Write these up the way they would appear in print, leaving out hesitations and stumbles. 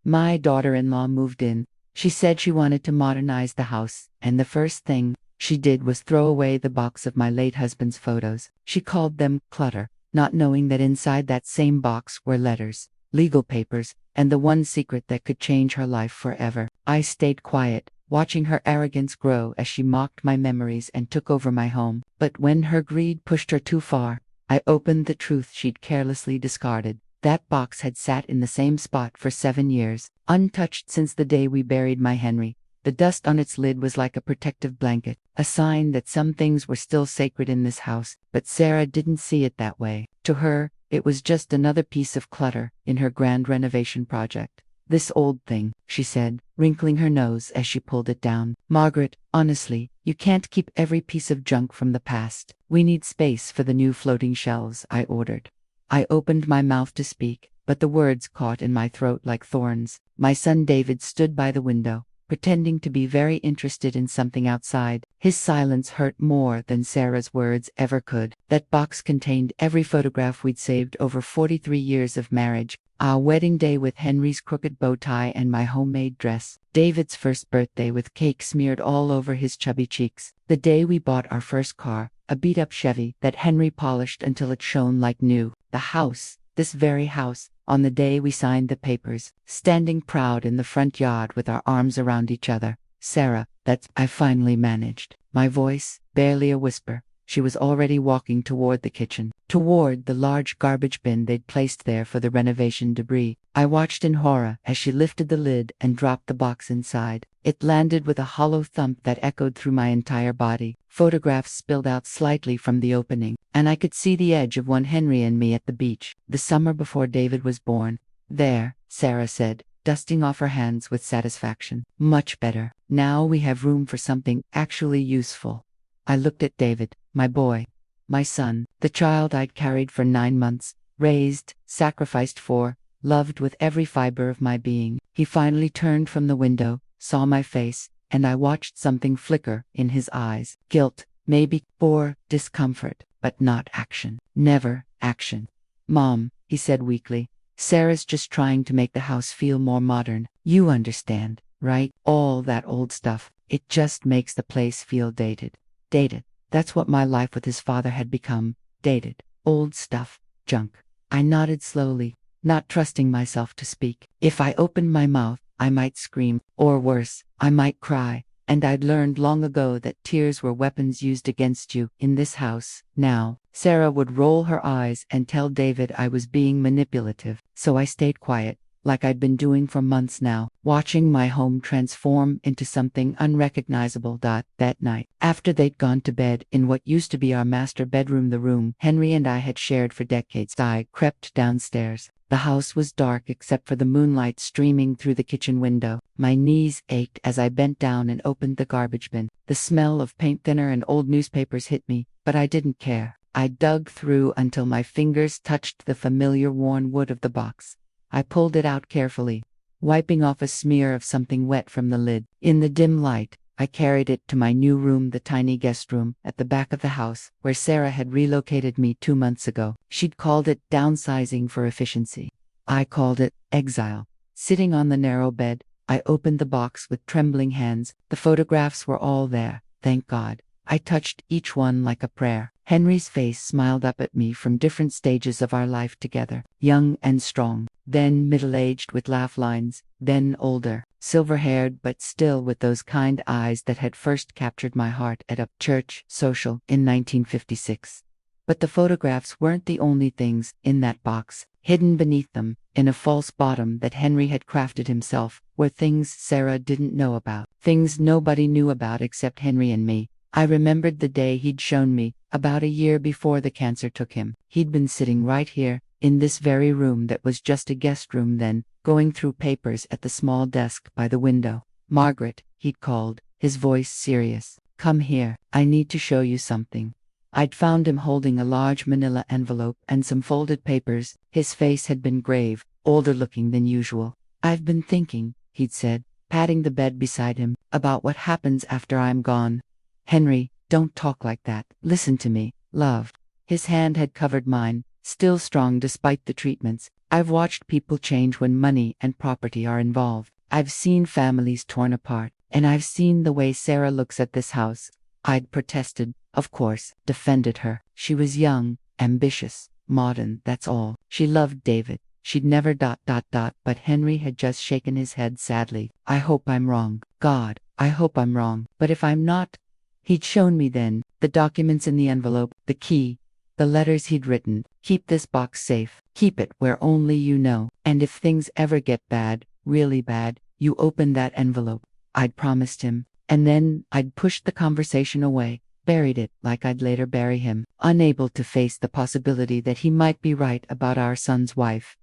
My daughter-in-law moved in. She said she wanted to modernize the house, and the first thing she did was throw away the box of my late husband's photos. She called them clutter, not knowing that inside that same box were letters, legal papers, and the one secret that could change her life forever. I stayed quiet, watching her arrogance grow as she mocked my memories and took over my home. But when her greed pushed her too far, I opened the truth she'd carelessly discarded. That box had sat in the same spot for 7 years, untouched since the day we buried my Henry. The dust on its lid was like a protective blanket, a sign that some things were still sacred in this house, but Sarah didn't see it that way. To her, it was just another piece of clutter in her grand renovation project. "This old thing," she said, wrinkling her nose as she pulled it down. "Margaret, honestly, you can't keep every piece of junk from the past. We need space for the new floating shelves," I ordered. I opened my mouth to speak, but the words caught in my throat like thorns. My son David stood by the window, pretending to be very interested in something outside. His silence hurt more than Sarah's words ever could. That box contained every photograph we'd saved over 43 years of marriage. Our wedding day with Henry's crooked bow tie and my homemade dress. David's first birthday with cake smeared all over his chubby cheeks. The day we bought our first car, a beat-up Chevy that Henry polished until it shone like new. The house, this very house, on the day we signed the papers, standing proud in the front yard with our arms around each other. "Sarah, that's," I finally managed. My voice, barely a whisper. She was already walking toward the kitchen, toward the large garbage bin they'd placed there for the renovation debris. I watched in horror as she lifted the lid and dropped the box inside. It landed with a hollow thump that echoed through my entire body. Photographs spilled out slightly from the opening, and I could see the edge of one Henry and me at the beach, the summer before David was born. "There," Sarah said, dusting off her hands with satisfaction. "Much better. Now we have room for something actually useful." I looked at David, my boy, my son, the child I'd carried for 9 months, raised, sacrificed for, loved with every fiber of my being. He finally turned from the window, saw my face, and I watched something flicker in his eyes. Guilt, maybe, or discomfort, but not action. Never action. "Mom," he said weakly, "Sarah's just trying to make the house feel more modern. You understand, right? All that old stuff, it just makes the place feel dated." Dated. That's what my life with his father had become. Dated. Old stuff. Junk. I nodded slowly, not trusting myself to speak. If I opened my mouth, I might scream, or worse, I might cry. And I'd learned long ago that tears were weapons used against you in this house. Now, Sarah would roll her eyes and tell David I was being manipulative. So I stayed quiet, like I'd been doing for months now, watching my home transform into something unrecognizable. That night, after they'd gone to bed in what used to be our master bedroom, the room Henry and I had shared for decades, I crept downstairs. The house was dark except for the moonlight streaming through the kitchen window. My knees ached as I bent down and opened the garbage bin. The smell of paint thinner and old newspapers hit me, but I didn't care. I dug through until my fingers touched the familiar worn wood of the box. I pulled it out carefully, wiping off a smear of something wet from the lid. In the dim light, I carried it to my new room, the tiny guest room at the back of the house, where Sarah had relocated me 2 months ago. She'd called it downsizing for efficiency. I called it exile. Sitting on the narrow bed, I opened the box with trembling hands. The photographs were all there, thank God. I touched each one like a prayer. Henry's face smiled up at me from different stages of our life together, young and strong, then middle-aged with laugh lines, then older, silver-haired but still with those kind eyes that had first captured my heart at a church social in 1956. But the photographs weren't the only things in that box. Hidden beneath them, in a false bottom that Henry had crafted himself, were things Sarah didn't know about, things nobody knew about except Henry and me. I remembered the day he'd shown me, about a year before the cancer took him. He'd been sitting right here, in this very room that was just a guest room then, going through papers at the small desk by the window. "Margaret," he'd called, his voice serious. "Come here, I need to show you something." I'd found him holding a large manila envelope and some folded papers. His face had been grave, older looking than usual. "I've been thinking," he'd said, patting the bed beside him, "about what happens after I'm gone." "Henry, don't talk like that. Listen to me, love." His hand had covered mine, still strong despite the treatments, I've watched people change when money and property are involved. I've seen families torn apart, and I've seen the way Sarah looks at this house. I'd protested, of course, defended her. She was young, ambitious, modern, that's all. She loved David. She'd never ... But Henry had just shaken his head sadly. I hope I'm wrong. God, I hope I'm wrong. But if I'm not... He'd shown me then, the documents in the envelope, the key, the letters he'd written. Keep this box safe. Keep it where only you know. And if things ever get bad, really bad, you open that envelope. I'd promised him. And then I'd pushed the conversation away, buried it like I'd later bury him, unable to face the possibility that he might be right about our son's wife.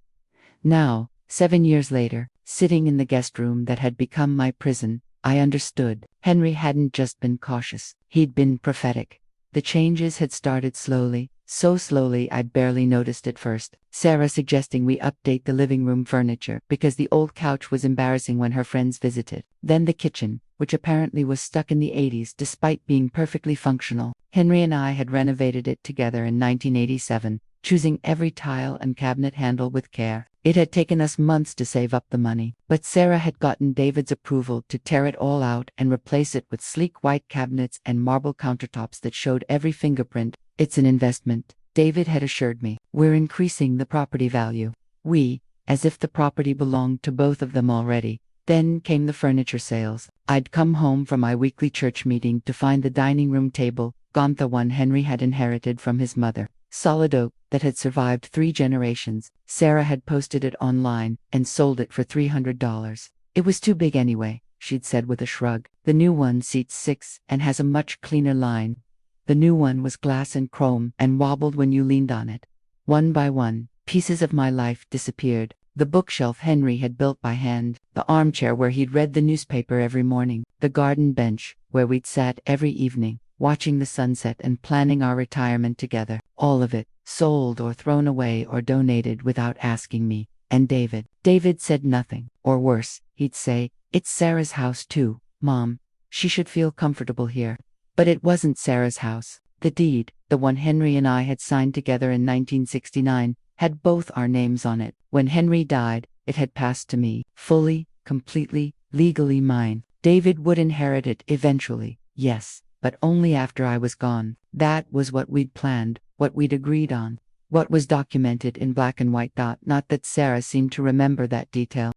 Now, 7 years later, sitting in the guest room that had become my prison, I understood. Henry hadn't just been cautious, he'd been prophetic. The changes had started slowly, so slowly I barely noticed it first. Sarah suggesting we update the living room furniture because the old couch was embarrassing when her friends visited. Then the kitchen, which apparently was stuck in the 80s despite being perfectly functional. Henry and I had renovated it together in 1987, choosing every tile and cabinet handle with care. It had taken us months to save up the money, but Sarah had gotten David's approval to tear it all out and replace it with sleek white cabinets and marble countertops that showed every fingerprint. It's an investment, David had assured me. We're increasing the property value. We, as if the property belonged to both of them already. Then came the furniture sales. I'd come home from my weekly church meeting to find the dining room table, gone, the one Henry had inherited from his mother. Solid oak that had survived 3 generations. Sarah had posted it online and sold it for $300. It was too big anyway, she'd said with a shrug. The new one seats 6 and has a much cleaner line. The new one was glass and chrome and wobbled when you leaned on it. One by one, pieces of my life disappeared. The bookshelf Henry had built by hand, the armchair where he'd read the newspaper every morning, the garden bench where we'd sat every evening, watching the sunset and planning our retirement together. All of it, sold or thrown away or donated without asking me. And David. David said nothing. Or worse, he'd say, "It's Sarah's house too, Mom. She should feel comfortable here." But it wasn't Sarah's house. The deed, the one Henry and I had signed together in 1969, had both our names on it. When Henry died, it had passed to me, fully, completely, legally mine. David would inherit it eventually, yes, but only after I was gone. That was what we'd planned, what we'd agreed on, what was documented in black and white. Not that Sarah seemed to remember that detail.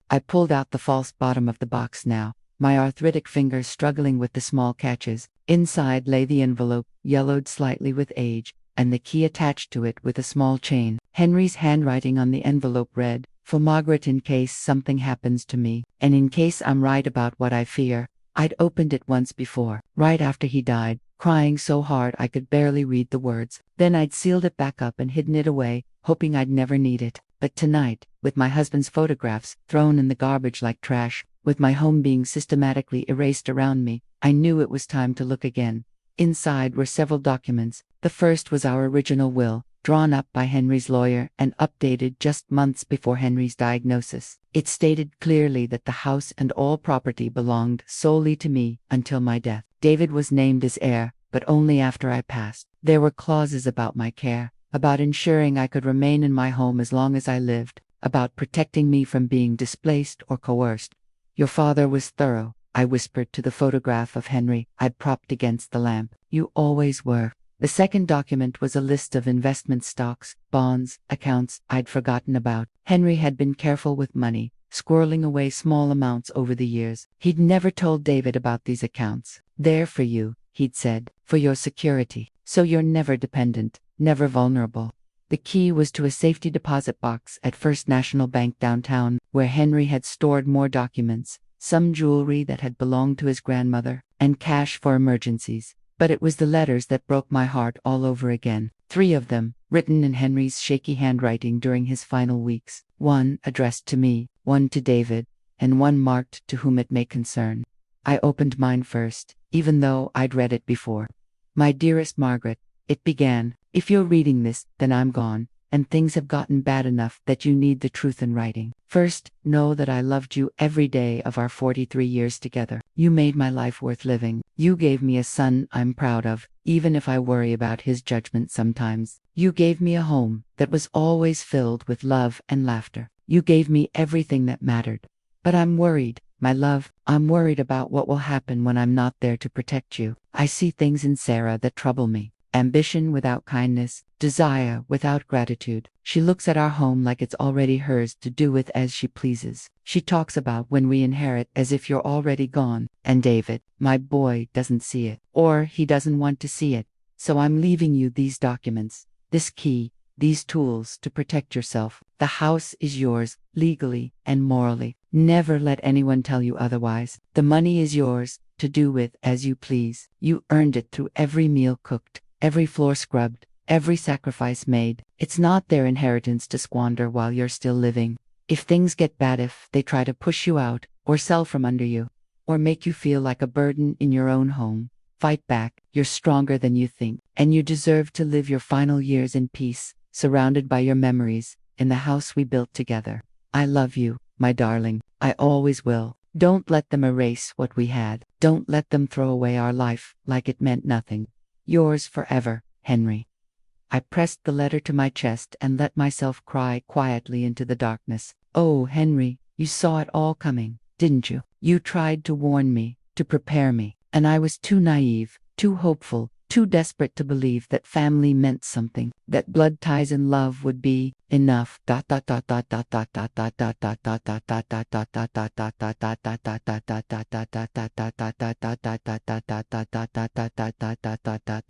I pulled out the false bottom of the box now, my arthritic fingers struggling with the small catches. Inside lay the envelope, yellowed slightly with age, and the key attached to it with a small chain. Henry's handwriting on the envelope read, "For Margaret, in case something happens to me, and in case I'm right about what I fear." I'd opened it once before, right after he died, crying so hard I could barely read the words. Then I'd sealed it back up and hidden it away, hoping I'd never need it. But tonight, with my husband's photographs thrown in the garbage like trash, with my home being systematically erased around me, I knew it was time to look again. Inside were several documents. The first was our original will, drawn up by Henry's lawyer and updated just months before Henry's diagnosis. It stated clearly that the house and all property belonged solely to me until my death. David was named as heir, but only after I passed. There were clauses about my care, about ensuring I could remain in my home as long as I lived, about protecting me from being displaced or coerced. "Your father was thorough," I whispered to the photograph of Henry I'd propped against the lamp. "You always were." The second document was a list of investment stocks, bonds, accounts I'd forgotten about. Henry had been careful with money, squirreling away small amounts over the years. He'd never told David about these accounts. "They're for you," he'd said, "for your security, so you're never dependent, never vulnerable." The key was to a safety deposit box at First National Bank downtown, where Henry had stored more documents, some jewelry that had belonged to his grandmother, and cash for emergencies. But it was the letters that broke my heart all over again. 3 of them, written in Henry's shaky handwriting during his final weeks. One addressed to me, one to David, and one marked "To whom it may concern." I opened mine first, even though I'd read it before. "My dearest Margaret," it began, "if you're reading this, then I'm gone, and things have gotten bad enough that you need the truth in writing. First, know that I loved you every day of our 43 years together. You made my life worth living. You gave me a son I'm proud of, even if I worry about his judgment sometimes. You gave me a home that was always filled with love and laughter. You gave me everything that mattered. But I'm worried, my love. I'm worried about what will happen when I'm not there to protect you. I see things in Sarah that trouble me. Ambition without kindness, desire without gratitude. She looks at our home like it's already hers to do with as she pleases. She talks about when we inherit as if you're already gone. And David, my boy, doesn't see it. Or he doesn't want to see it. So I'm leaving you these documents, this key, these tools to protect yourself. The house is yours, legally and morally. Never let anyone tell you otherwise. The money is yours, to do with as you please. You earned it through every meal cooked, every floor scrubbed, every sacrifice made. It's not their inheritance to squander while you're still living. If things get bad, if they try to push you out, or sell from under you, or make you feel like a burden in your own home, fight back. You're stronger than you think, and you deserve to live your final years in peace, surrounded by your memories, in the house we built together. I love you, my darling. I always will. Don't let them erase what we had. Don't let them throw away our life like it meant nothing. Yours forever, Henry. I pressed the letter to my chest and let myself cry quietly into the darkness. Oh, Henry, you saw it all coming, didn't you? You tried to warn me, to prepare me, and I was too naive, too hopeful, too desperate to believe that family meant something, that blood ties and love would be enough. The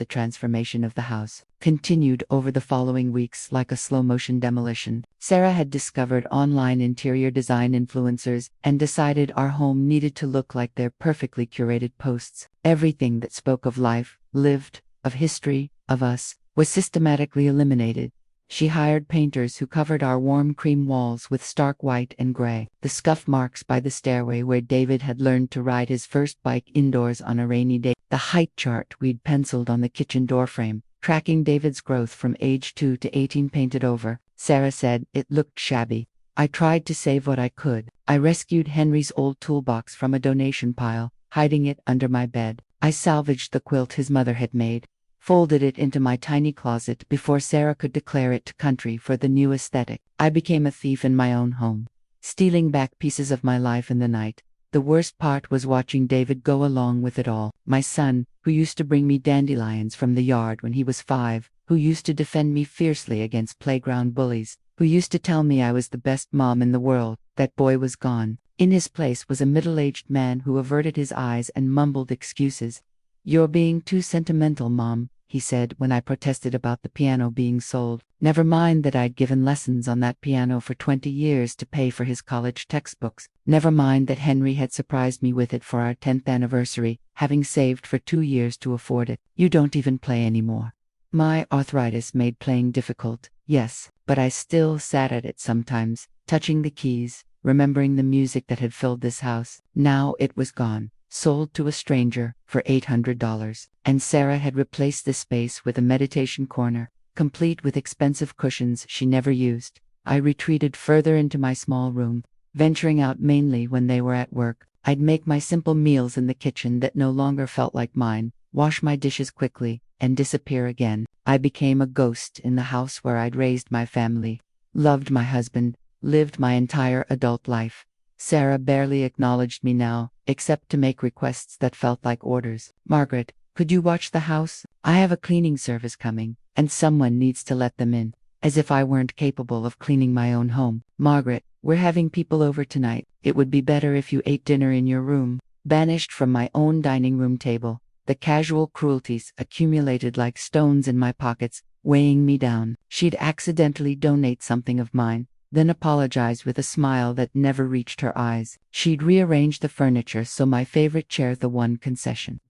transformation of the house continued over the following weeks like a slow-motion demolition. Sarah had discovered online interior design influencers and decided our home needed to look like their perfectly curated posts. Everything that spoke of life, lived, of history, of us, was systematically eliminated. She hired painters who covered our warm cream walls with stark white and gray. The scuff marks by the stairway where David had learned to ride his first bike indoors on a rainy day. The height chart we'd penciled on the kitchen doorframe, tracking David's growth from age 2 to 18 painted over. Sarah said it looked shabby. I tried to save what I could. I rescued Henry's old toolbox from a donation pile, hiding it under my bed. I salvaged the quilt his mother had made, folded it into my tiny closet before Sarah could declare it to country for the new aesthetic. I became a thief in my own home, stealing back pieces of my life in the night. The worst part was watching David go along with it all. My son, who used to bring me dandelions from the yard when he was 5, who used to defend me fiercely against playground bullies, who used to tell me I was the best mom in the world, that boy was gone. In his place was a middle-aged man who averted his eyes and mumbled excuses. "You're being too sentimental, Mom," he said when I protested about the piano being sold. Never mind that I'd given lessons on that piano for 20 years to pay for his college textbooks. Never mind that Henry had surprised me with it for our 10th anniversary, having saved for 2 years to afford it. "You don't even play anymore." My arthritis made playing difficult, yes, but I still sat at it sometimes, touching the keys, remembering the music that had filled this house. Now it was gone. Sold to a stranger for $800, and Sarah had replaced this space with a meditation corner, complete with expensive cushions she never used. I retreated further into my small room, venturing out mainly when they were at work. I'd make my simple meals in the kitchen that no longer felt like mine, wash my dishes quickly, and disappear again. I became a ghost in the house where I'd raised my family, loved my husband, lived my entire adult life. Sarah barely acknowledged me now, except to make requests that felt like orders. "Margaret, could you watch the house? I have a cleaning service coming, and someone needs to let them in." As if I weren't capable of cleaning my own home. "Margaret, we're having people over tonight. It would be better if you ate dinner in your room." Banished from my own dining room table, the casual cruelties accumulated like stones in my pockets, weighing me down. She'd accidentally donate something of mine, then apologized with a smile that never reached her eyes. She'd rearranged the furniture so my favorite chair, the one concession.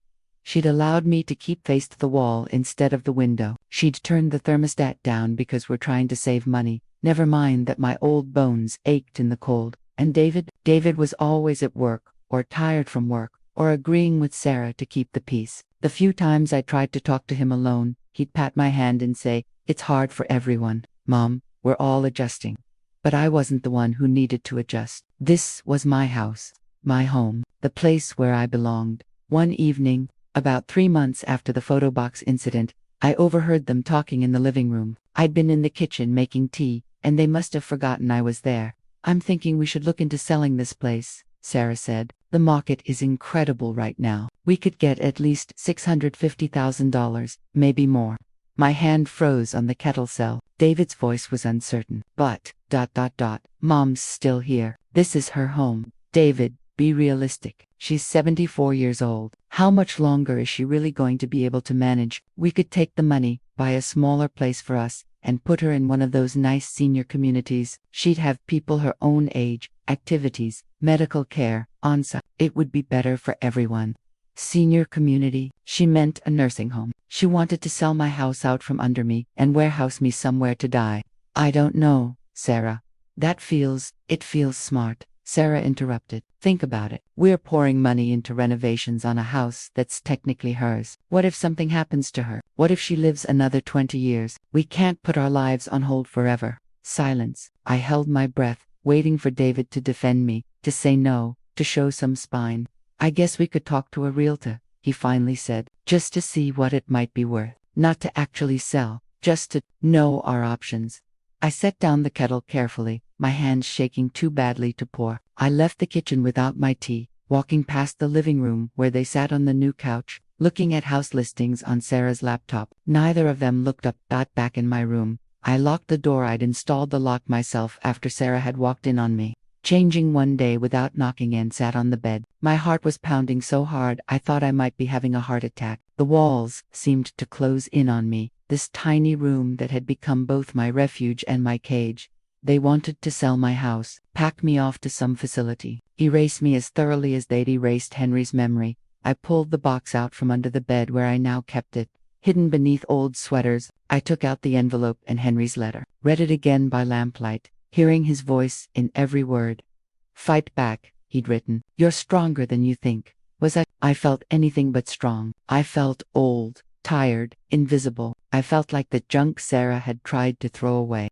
She'd allowed me to keep faced the wall instead of the window. She'd turned the thermostat down because we're trying to save money. Never mind that my old bones ached in the cold. And David was always at work, or tired from work, or agreeing with Sarah to keep the peace. The few times I tried to talk to him alone, he'd pat my hand and say, "It's hard for everyone, Mom, we're all adjusting." But I wasn't the one who needed to adjust. This was my house, my home, the place where I belonged. One evening, about 3 months after the photo box incident, I overheard them talking in the living room. I'd been in the kitchen making tea, and they must have forgotten I was there. I'm thinking we should look into selling this place, Sarah said. The market is incredible right now. We could get at least $650,000, maybe more. My hand froze on the kettle cell. David's voice was uncertain. But, Mom's still here. This is her home. David, be realistic. She's 74 years old. How much longer is she really going to be able to manage? We could take the money, buy a smaller place for us, and put her in one of those nice senior communities. She'd have people her own age, activities, medical care, on-site. It would be better for everyone. Senior community? She meant a nursing home. She wanted to sell my house out from under me and warehouse me somewhere to die. I don't know, Sarah. It feels smart. Sarah interrupted. Think about it. We're pouring money into renovations on a house that's technically hers. What if something happens to her? What if she lives another 20 years? We can't put our lives on hold forever. Silence. I held my breath, waiting for David to defend me, to say no, to show some spine. I guess we could talk to a realtor, he finally said, just to see what it might be worth. Not to actually sell, just to know our options. I set down the kettle carefully, my hands shaking too badly to pour. I left the kitchen without my tea, walking past the living room where they sat on the new couch, looking at house listings on Sarah's laptop. Neither of them looked up. Back in my room, I locked the door. I'd installed the lock myself after Sarah had walked in on me. Changing one day without knocking and sat on the bed. My heart was pounding so hard I thought I might be having a heart attack. The walls seemed to close in on me, this tiny room that had become both my refuge and my cage. They wanted to sell my house, pack me off to some facility, erase me as thoroughly as they'd erased Henry's memory. I pulled the box out from under the bed where I now kept it, hidden beneath old sweaters. I took out the envelope and Henry's letter, read it again by lamplight, hearing his voice in every word. Fight back, he'd written. You're stronger than you think. Was I? I felt anything but strong. I felt old, tired, invisible. I felt like the junk Sarah had tried to throw away.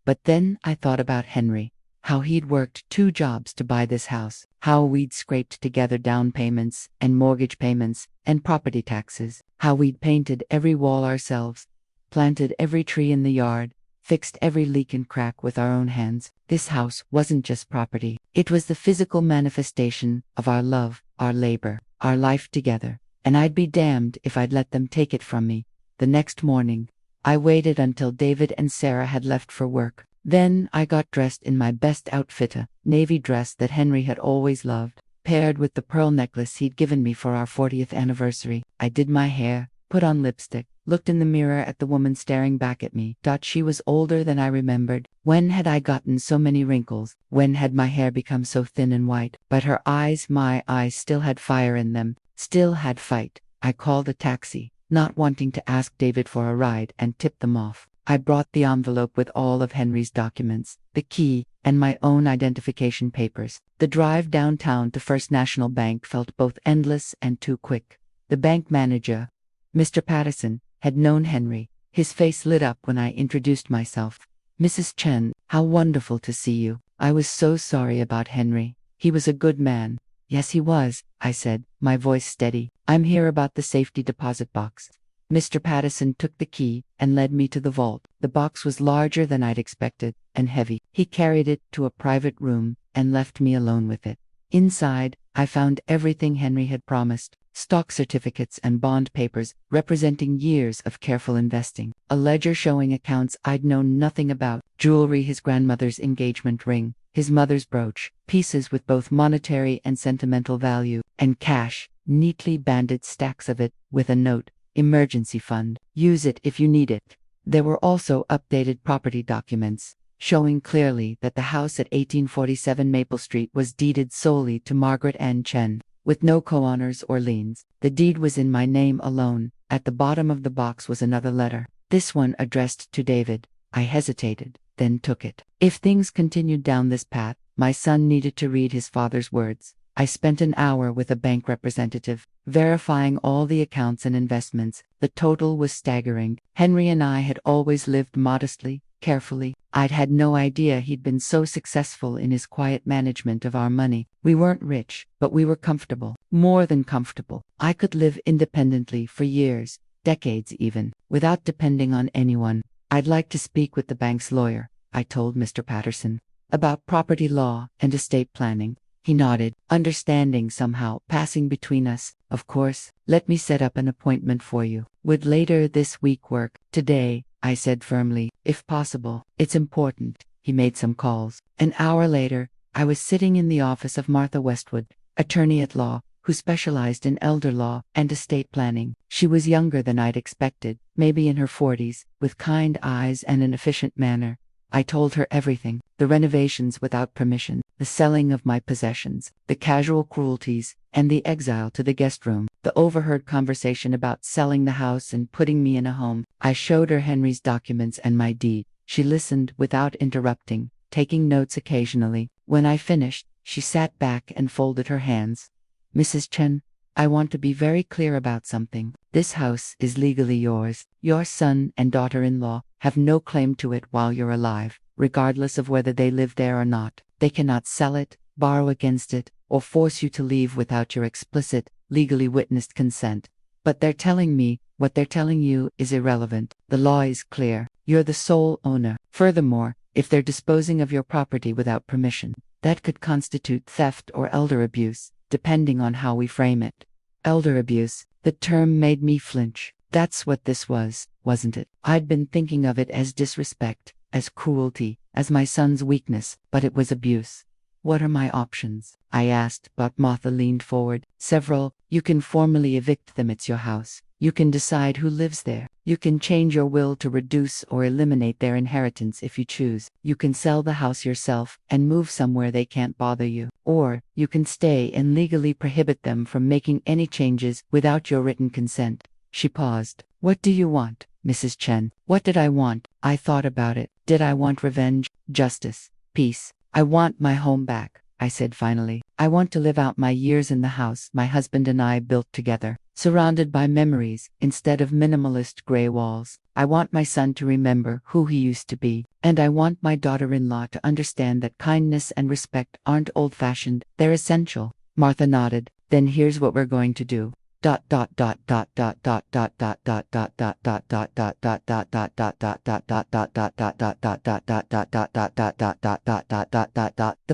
But then I thought about Henry, how he'd worked 2 jobs to buy this house, how we'd scraped together down payments and mortgage payments and property taxes, how we'd painted every wall ourselves, planted every tree in the yard, fixed every leak and crack with our own hands. This house wasn't just property. It was the physical manifestation of our love, our labor, our life together. And I'd be damned if I'd let them take it from me. The next morning, I waited until David and Sarah had left for work. Then I got dressed in my best outfit, a navy dress that Henry had always loved, paired with the pearl necklace he'd given me for our 40th anniversary. I did my hair, put on lipstick, looked in the mirror at the woman staring back at me. She was older than I remembered. When had I gotten so many wrinkles? When had my hair become so thin and white? But her eyes, my eyes, still had fire in them, still had fight. I called a taxi, not wanting to ask David for a ride, and tipped them off. I brought the envelope with all of Henry's documents, the key, and my own identification papers. The drive downtown to First National Bank felt both endless and too quick. The bank manager, Mr. Patterson, had known Henry. His face lit up when I introduced myself. Mrs. Chen, how wonderful to see you. I was so sorry about Henry. He was a good man. Yes, he was, I said, my voice steady. I'm here about the safety deposit box. Mr. Patterson took the key and led me to the vault. The box was larger than I'd expected, and heavy. He carried it to a private room and left me alone with it. Inside, I found everything Henry had promised: stock certificates and bond papers representing years of careful investing, a ledger showing accounts I'd known nothing about, jewelry, his grandmother's engagement ring, his mother's brooch, pieces with both monetary and sentimental value, and cash, neatly banded stacks of it, with a note: emergency fund. Use it if you need it. There were also updated property documents, showing clearly that the house at 1847 Maple Street was deeded solely to Margaret Ann Chen, with no co-owners or liens. The deed was in my name alone. At the bottom of the box was another letter, this one addressed to David. I hesitated, then took it. If things continued down this path, my son needed to read his father's words. I spent an hour with a bank representative, verifying all the accounts and investments. The total was staggering. Henry and I had always lived modestly, carefully. I'd had no idea he'd been so successful in his quiet management of our money. We weren't rich, but we were comfortable. More than comfortable. I could live independently for years, decades even, without depending on anyone. I'd like to speak with the bank's lawyer, I told Mr. Patterson, about property law and estate planning. He nodded, understanding somehow, passing between us. Of course, let me set up an appointment for you. Would later this week work? Today, I said firmly, if possible. It's important. He made some calls. An hour later, I was sitting in the office of Martha Westwood, attorney at law, who specialized in elder law and estate planning. She was younger than I'd expected, maybe in her 40s, with kind eyes and an efficient manner. I told her everything: the renovations without permission, the selling of my possessions, the casual cruelties, and the exile to the guest room, the overheard conversation about selling the house and putting me in a home. I showed her Henry's documents and my deed. She listened without interrupting, taking notes occasionally. When I finished, she sat back and folded her hands. Mrs. Chen, I want to be very clear about something. This house is legally yours. Your son and daughter-in-law have no claim to it while you're alive, regardless of whether they live there or not. They cannot sell it, borrow against it, or force you to leave without your explicit, legally witnessed consent. But they're telling me what they're telling you is irrelevant. The law is clear. You're the sole owner. Furthermore, if they're disposing of your property without permission, that could constitute theft or elder abuse, depending on how we frame it. Elder abuse, the term made me flinch. That's what this was, wasn't it? I'd been thinking of it as disrespect, as cruelty, as my son's weakness, but it was abuse. What are my options? I asked, but Martha leaned forward. Several. You can formally evict them. It's your house. You can decide who lives there. You can change your will to reduce or eliminate their inheritance if you choose. You can sell the house yourself and move somewhere they can't bother you. Or, you can stay and legally prohibit them from making any changes without your written consent. She paused. What do you want, Mrs. Chen? What did I want? I thought about it. Did I want revenge, justice, peace? I want my home back, I said finally. I want to live out my years in the house my husband and I built together, surrounded by memories instead of minimalist gray walls. I want my son to remember who he used to be, and I want my daughter-in-law to understand that kindness and respect aren't old-fashioned, they're essential. Martha nodded. Then here's what we're going to do. The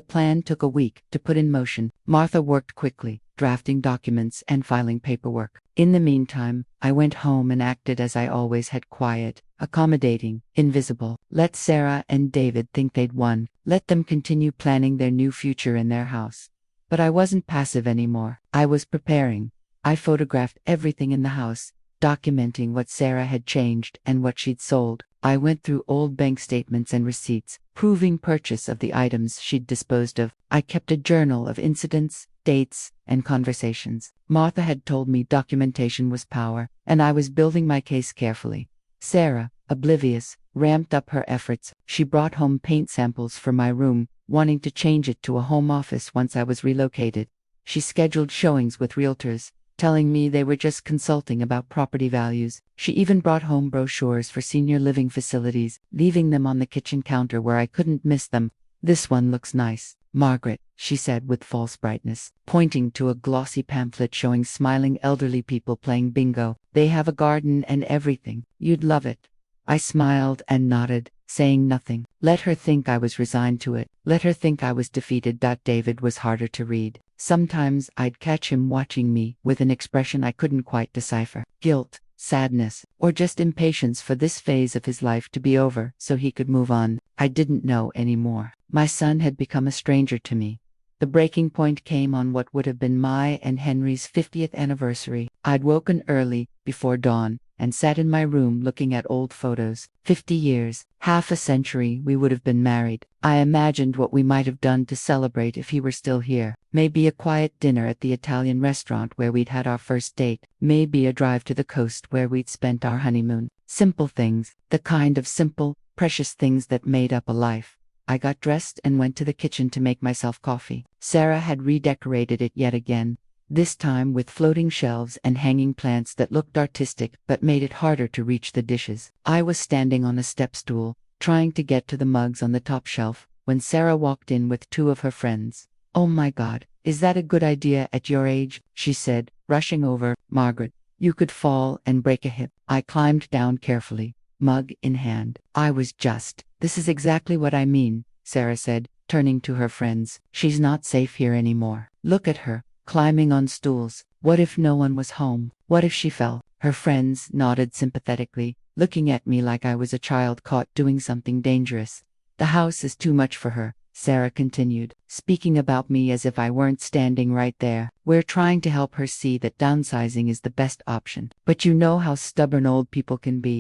plan took a week to put in motion. Martha worked quickly, drafting documents and filing paperwork. In the meantime, I went home and acted as I always had: quiet, accommodating, invisible. Let Sarah and David think they'd won. Let them continue planning their new future in their house. But I wasn't passive anymore. I was preparing. I photographed everything in the house, documenting what Sarah had changed and what she'd sold. I went through old bank statements and receipts, proving purchase of the items she'd disposed of. I kept a journal of incidents, dates, and conversations. Martha had told me documentation was power, and I was building my case carefully. Sarah, oblivious, ramped up her efforts. She brought home paint samples for my room, wanting to change it to a home office once I was relocated. She scheduled showings with realtors, telling me they were just consulting about property values. She even brought home brochures for senior living facilities, leaving them on the kitchen counter where I couldn't miss them. This one looks nice, Margaret, she said with false brightness, pointing to a glossy pamphlet showing smiling elderly people playing bingo. They have a garden and everything. You'd love it. I smiled and nodded, saying nothing. Let her think I was resigned to it. Let her think I was defeated. David was harder to read. Sometimes I'd catch him watching me with an expression I couldn't quite decipher: guilt, sadness, or just impatience for this phase of his life to be over so he could move on. I didn't know anymore. My son had become a stranger to me. The breaking point came on what would have been my and Henry's 50th anniversary. I'd woken early, before dawn, and sat in my room looking at old photos. 50 years, half a century we would have been married. I imagined what we might have done to celebrate if he were still here. Maybe a quiet dinner at the Italian restaurant where we'd had our first date. Maybe a drive to the coast where we'd spent our honeymoon. Simple things, the kind of simple, precious things that made up a life. I got dressed and went to the kitchen to make myself coffee. Sarah had redecorated it yet again, this time with floating shelves and hanging plants that looked artistic but made it harder to reach the dishes. I was standing on a step stool, trying to get to the mugs on the top shelf, when Sarah walked in with 2 of her friends. "Oh my God, is that a good idea at your age?" she said, rushing over. "Margaret, You could fall and break a hip. I climbed down carefully, mug in hand. This is exactly what I mean, Sarah said, turning to her friends. She's not safe here anymore. Look at her, climbing on stools. What if no one was home? What if she fell? Her friends nodded sympathetically, looking at me like I was a child caught doing something dangerous. The house is too much for her, Sarah continued, speaking about me as if I weren't standing right there. We're trying to help her see that downsizing is the best option. But you know how stubborn old people can be.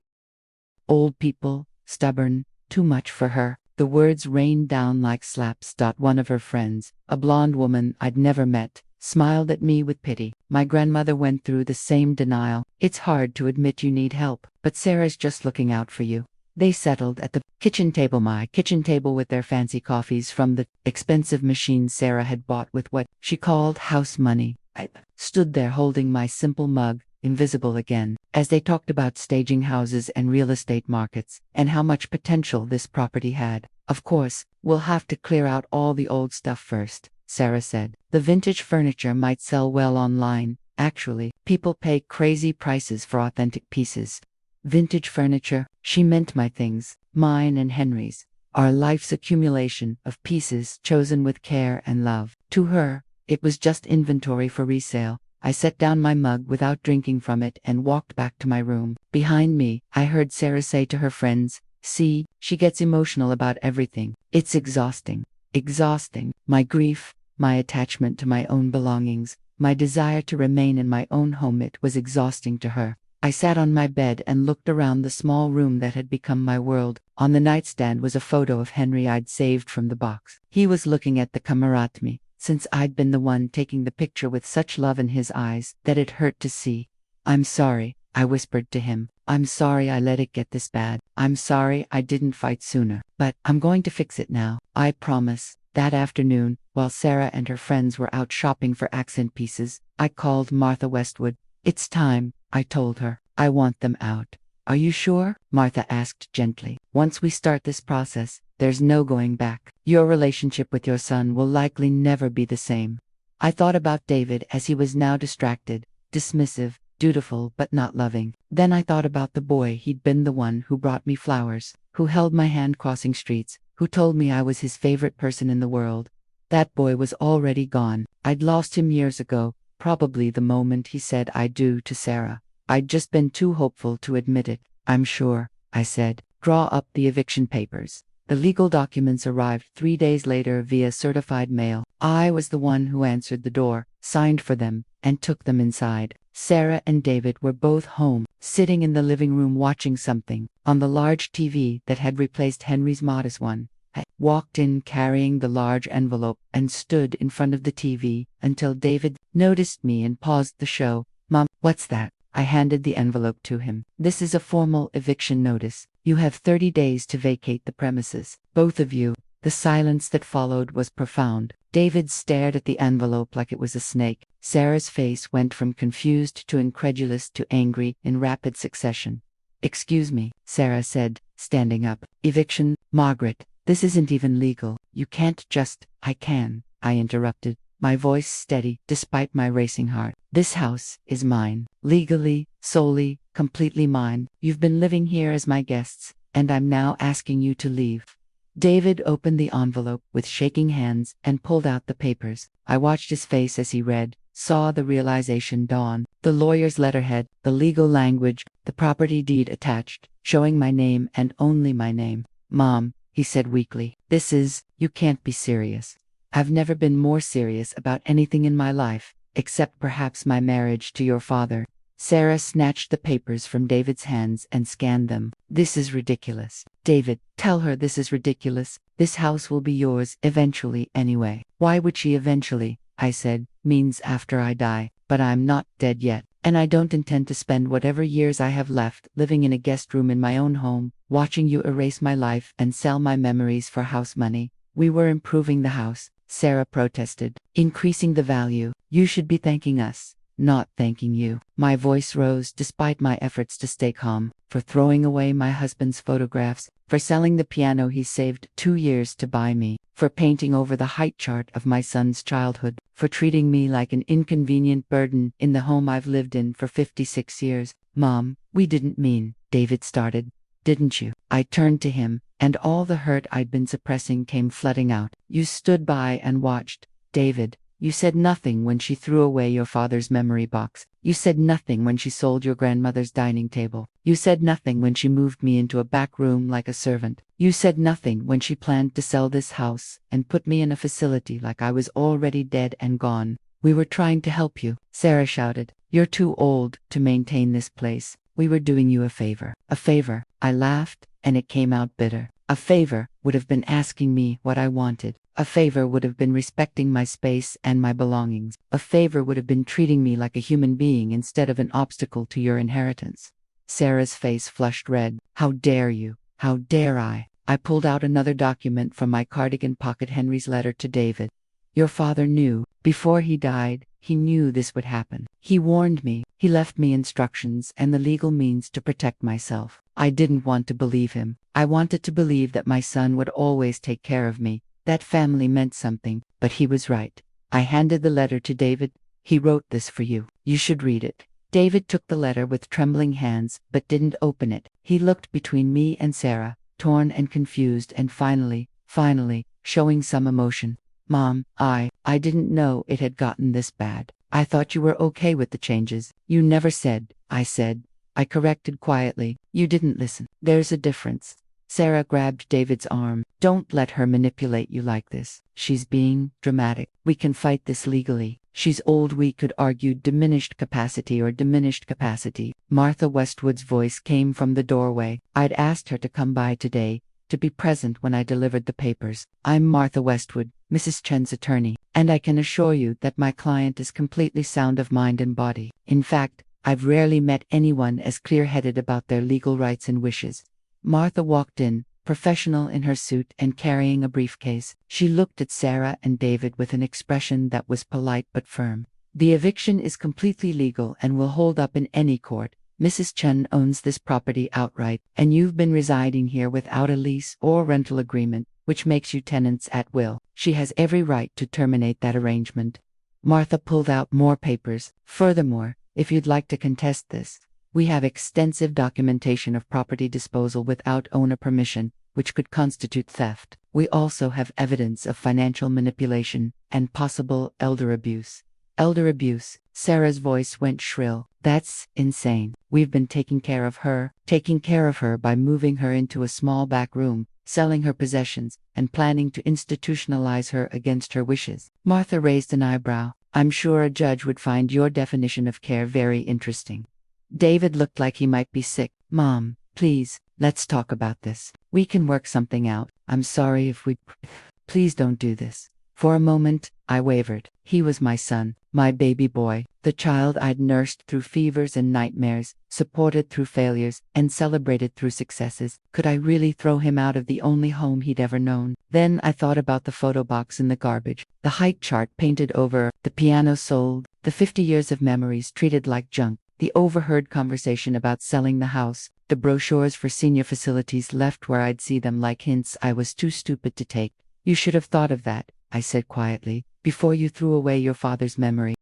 Old people, stubborn, too much for her. The words rained down like slaps. One of her friends, a blonde woman I'd never met, smiled at me with pity. My grandmother went through the same denial. It's hard to admit you need help, but Sarah's just looking out for you. They settled at the kitchen table, my kitchen table, with their fancy coffees from the expensive machines Sarah had bought with what she called house money. I stood there holding my simple mug, invisible again, as they talked about staging houses and real estate markets, and how much potential this property had. Of course, we'll have to clear out all the old stuff first, Sarah said. The vintage furniture might sell well online. Actually, people pay crazy prices for authentic pieces. Vintage furniture, she meant my things, mine and Henry's. Our life's accumulation of pieces chosen with care and love. To her, it was just inventory for resale. I set down my mug without drinking from it and walked back to my room. Behind me, I heard Sarah say to her friends, "See, she gets emotional about everything. It's exhausting. Exhausting. My grief, my attachment to my own belongings, my desire to remain in my own home, it was exhausting to her." I sat on my bed and looked around the small room that had become my world. On the nightstand was a photo of Henry I'd saved from the box. He was looking at the camera at me, since I'd been the one taking the picture, with such love in his eyes that it hurt to see. "I'm sorry," I whispered to him. "I'm sorry I let it get this bad. I'm sorry I didn't fight sooner. But I'm going to fix it now. I promise." That afternoon, while Sarah and her friends were out shopping for accent pieces, I called Martha Westwood. "It's time," I told her. "I want them out." "Are you sure?" Martha asked gently. "Once we start this process, there's no going back. Your relationship with your son will likely never be the same." I thought about David as he was now, distracted, dismissive, dutiful but not loving. Then I thought about the boy he'd been, the one who brought me flowers, who held my hand crossing streets, who told me I was his favorite person in the world. That boy was already gone. I'd lost him years ago, probably the moment he said "I do" to Sarah. I'd just been too hopeful to admit it. "I'm sure," I said. "Draw up the eviction papers." The legal documents arrived 3 days later via certified mail. I was the one who answered the door, signed for them, and took them inside. Sarah and David were both home, sitting in the living room watching something on the large TV that had replaced Henry's modest one. I walked in carrying the large envelope and stood in front of the TV until David noticed me and paused the show. "Mom, what's that?" I handed the envelope to him. "This is a formal eviction notice. You have 30 days to vacate the premises. Both of you." The silence that followed was profound. David stared at the envelope like it was a snake. Sarah's face went from confused to incredulous to angry in rapid succession. "Excuse me," Sarah said, standing up. "Eviction, Margaret. This isn't even legal. You can't just—" "I can," I interrupted, my voice steady despite my racing heart. "This house is mine. Legally, solely, completely mine. You've been living here as my guests, and I'm now asking you to leave." David opened the envelope with shaking hands and pulled out the papers. I watched his face as he read, saw the realization dawn. The lawyer's letterhead, the legal language, the property deed attached, showing my name and only my name. "Mom," he said weakly, "you can't be serious." "I've never been more serious about anything in my life, except perhaps my marriage to your father." Sarah snatched the papers from David's hands and scanned them. "This is ridiculous." "David, tell her this is ridiculous. This house will be yours eventually anyway." "Why would she eventually?" I said. "Means after I die. But I'm not dead yet, and I don't intend to spend whatever years I have left living in a guest room in my own home, watching you erase my life and sell my memories for house money." "We were improving the house," Sarah protested, "increasing the value. You should be thanking us, not thanking you." My voice rose despite my efforts to stay calm. "For throwing away my husband's photographs, for selling the piano he saved 2 years to buy me, for painting over the height chart of my son's childhood, for treating me like an inconvenient burden in the home I've lived in for 56 years. Mom, we didn't mean, David started. Didn't you? I turned to him, and all the hurt I'd been suppressing came flooding out. You stood by and watched, David. You said nothing when she threw away your father's memory box. You said nothing when she sold your grandmother's dining table. You said nothing when she moved me into a back room like a servant. You said nothing when she planned to sell this house and put me in a facility like I was already dead and gone. We were trying to help you, Sarah shouted. You're too old to maintain this place. We were doing you a favor. A favor. I laughed, and it came out bitter. A favor would have been asking me what I wanted. A favor would have been respecting my space and my belongings. A favor would have been treating me like a human being instead of an obstacle to your inheritance. Sarah's face flushed red. How dare you? How dare I? I pulled out another document from my cardigan pocket. Henry's letter to David. Your father knew. Before he died, he knew this would happen. He warned me. He left me instructions and the legal means to protect myself. I didn't want to believe him. I wanted to believe that my son would always take care of me. That family meant something, but he was right. I handed the letter to David. He wrote this for you. You should read it. David took the letter with trembling hands, but didn't open it. He looked between me and Sarah, torn and confused, and finally, showing some emotion. Mom, I didn't know it had gotten this bad. I thought you were okay with the changes. You never said, I said. I corrected quietly. You didn't listen. There's a difference. Sarah grabbed David's arm. Don't let her manipulate you like this. She's being dramatic. We can fight this legally. She's old. We could argue diminished capacity or diminished capacity. Martha Westwood's voice came from the doorway. I'd asked her to come by today, to be present when I delivered the papers. I'm Martha Westwood, Mrs. Chen's attorney, and I can assure you that my client is completely sound of mind and body. In fact, I've rarely met anyone as clear-headed about their legal rights and wishes. Martha walked in, professional in her suit and carrying a briefcase. She looked at Sarah and David with an expression that was polite but firm. The eviction is completely legal and will hold up in any court. Mrs. Chen owns this property outright, and you've been residing here without a lease or rental agreement, which makes you tenants at will. She has every right to terminate that arrangement. Martha pulled out more papers. Furthermore, if you'd like to contest this, we have extensive documentation of property disposal without owner permission, which could constitute theft. We also have evidence of financial manipulation and possible elder abuse. Elder abuse. Sarah's voice went shrill. That's insane. We've been taking care of her by moving her into a small back room, selling her possessions, and planning to institutionalize her against her wishes. Martha raised an eyebrow. I'm sure a judge would find your definition of care very interesting. David looked like he might be sick. Mom, please, let's talk about this. We can work something out. I'm sorry if we... Please don't do this. For a moment, I wavered. He was my son, my baby boy, the child I'd nursed through fevers and nightmares, supported through failures, and celebrated through successes. Could I really throw him out of the only home he'd ever known? Then I thought about the photo box in the garbage, the height chart painted over, the piano sold, the 50 years of memories treated like junk, the overheard conversation about selling the house, the brochures for senior facilities left where I'd see them like hints I was too stupid to take. You should have thought of that, I said quietly, before you threw away your father's memory.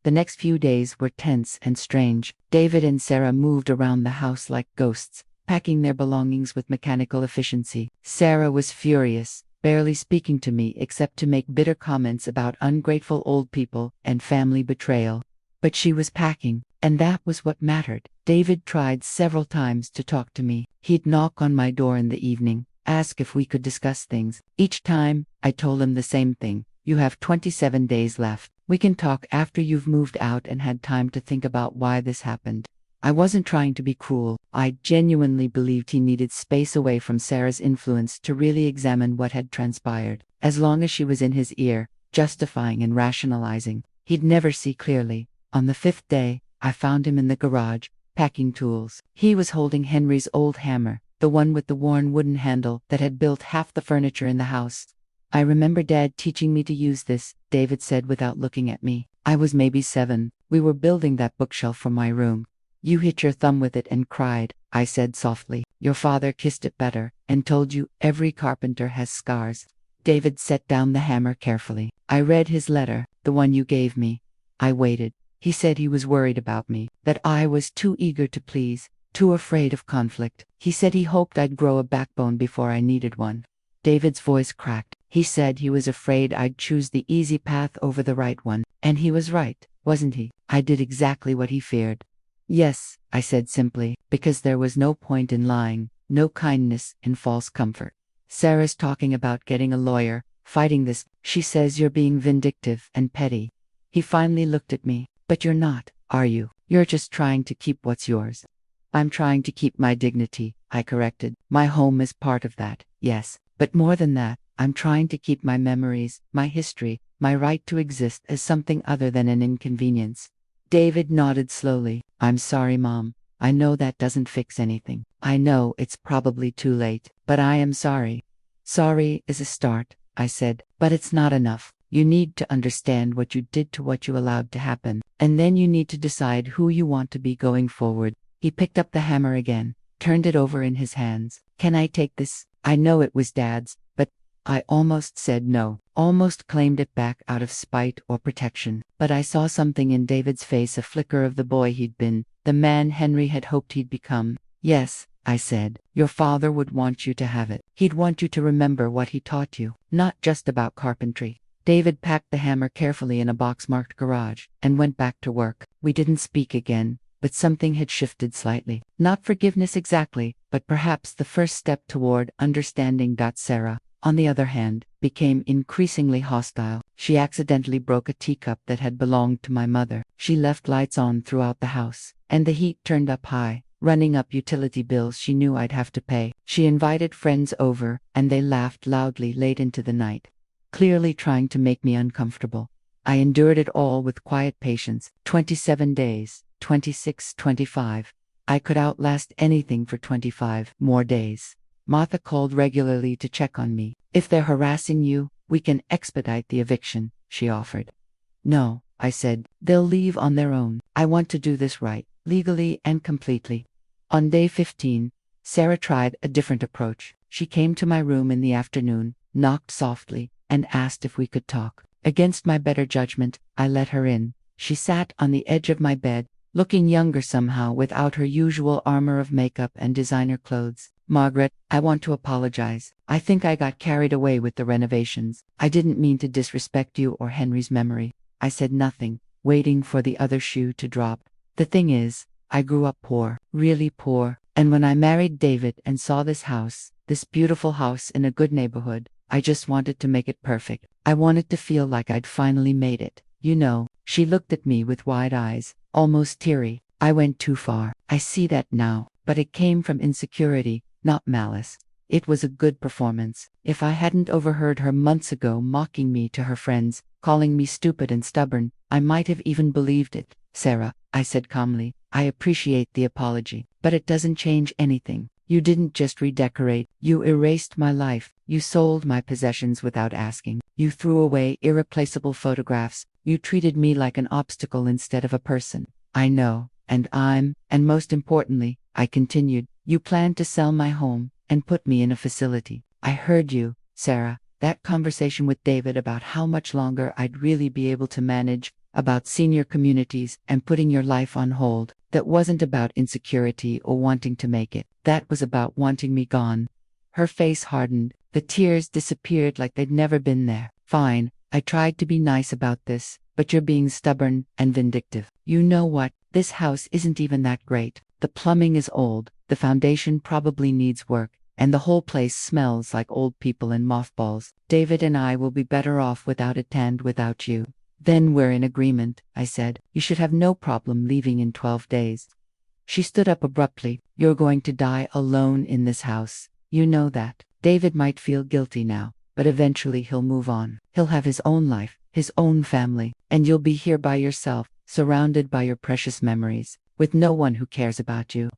The next few days were tense and strange. David and Sarah moved around the house like ghosts, packing their belongings with mechanical efficiency. Sarah was furious, barely speaking to me except to make bitter comments about ungrateful old people and family betrayal. But she was packing, and that was what mattered. David tried several times to talk to me. He'd knock on my door in the evening, ask if we could discuss things. Each time, I told him the same thing. You have 27 days left. We can talk after you've moved out and had time to think about why this happened. I wasn't trying to be cruel. I genuinely believed he needed space away from Sarah's influence to really examine what had transpired. As long as she was in his ear, justifying and rationalizing, he'd never see clearly. On the 5th day, I found him in the garage, packing tools. He was holding Henry's old hammer, the one with the worn wooden handle that had built half the furniture in the house. I remember Dad teaching me to use this, David said without looking at me. I was maybe 7. We were building that bookshelf for my room. You hit your thumb with it and cried, I said softly. Your father kissed it better, and told you every carpenter has scars. David set down the hammer carefully. I read his letter, the one you gave me. I waited. He said he was worried about me, that I was too eager to please, too afraid of conflict. He said he hoped I'd grow a backbone before I needed one. David's voice cracked. He said he was afraid I'd choose the easy path over the right one. And he was right, wasn't he? I did exactly what he feared. Yes, I said simply, because there was no point in lying, no kindness in false comfort. Sarah's talking about getting a lawyer, fighting this. She says you're being vindictive and petty. He finally looked at me. But you're not, are you? You're just trying to keep what's yours. I'm trying to keep my dignity, I corrected. My home is part of that, yes. But more than that, I'm trying to keep my memories, my history, my right to exist as something other than an inconvenience. David nodded slowly. I'm sorry, Mom. I know that doesn't fix anything. I know it's probably too late, but I am sorry. Sorry is a start, I said, but it's not enough. You need to understand what you did to what you allowed to happen, and then you need to decide who you want to be going forward. He picked up the hammer again, turned it over in his hands. Can I take this? I know it was Dad's, but I almost said no, almost claimed it back out of spite or protection. But I saw something in David's face, a flicker of the boy he'd been, the man Henry had hoped he'd become. Yes, I said, your father would want you to have it. He'd want you to remember what he taught you, not just about carpentry. David packed the hammer carefully in a box marked garage, and went back to work. We didn't speak again, but something had shifted slightly. Not forgiveness exactly, but perhaps the first step toward understanding. Sarah, on the other hand, became increasingly hostile. She accidentally broke a teacup that had belonged to my mother. She left lights on throughout the house, and the heat turned up high, running up utility bills she knew I'd have to pay. She invited friends over, and they laughed loudly late into the night, clearly trying to make me uncomfortable. I endured it all with quiet patience. 27 days, 26, 25. I could outlast anything for 25 more days. Martha called regularly to check on me. If they're harassing you, we can expedite the eviction, she offered. No, I said, they'll leave on their own. I want to do this right, legally and completely. On day 15, Sarah tried a different approach. She came to my room in the afternoon, knocked softly, and asked if we could talk. Against my better judgment, I let her in. She sat on the edge of my bed, looking younger somehow without her usual armor of makeup and designer clothes. Margaret, I want to apologize. I think I got carried away with the renovations. I didn't mean to disrespect you or Henry's memory. I said nothing, waiting for the other shoe to drop. The thing is, I grew up poor, really poor, and when I married David and saw this house, this beautiful house in a good neighborhood, I just wanted to make it perfect. I wanted to feel like I'd finally made it. You know, she looked at me with wide eyes, almost teary. I went too far. I see that now, but it came from insecurity, not malice. It was a good performance. If I hadn't overheard her months ago mocking me to her friends, calling me stupid and stubborn, I might have even believed it. Sarah, I said calmly, I appreciate the apology, but it doesn't change anything. You didn't just redecorate, you erased my life, you sold my possessions without asking, you threw away irreplaceable photographs, you treated me like an obstacle instead of a person. I know, and most importantly, I continued, you planned to sell my home and put me in a facility. I heard you, Sarah, that conversation with David about how much longer I'd really be able to manage, about senior communities and putting your life on hold. That wasn't about insecurity or wanting to make it. That was about wanting me gone. Her face hardened. The tears disappeared like they'd never been there. Fine, I tried to be nice about this, but you're being stubborn and vindictive. You know what? This house isn't even that great. The plumbing is old, the foundation probably needs work, and the whole place smells like old people and mothballs. David and I will be better off without it and without you. Then we're in agreement, I said. You should have no problem leaving in 12 days. She stood up abruptly. You're going to die alone in this house. You know that. David might feel guilty now, but eventually he'll move on. He'll have his own life, his own family, and you'll be here by yourself, surrounded by your precious memories, with no one who cares about you.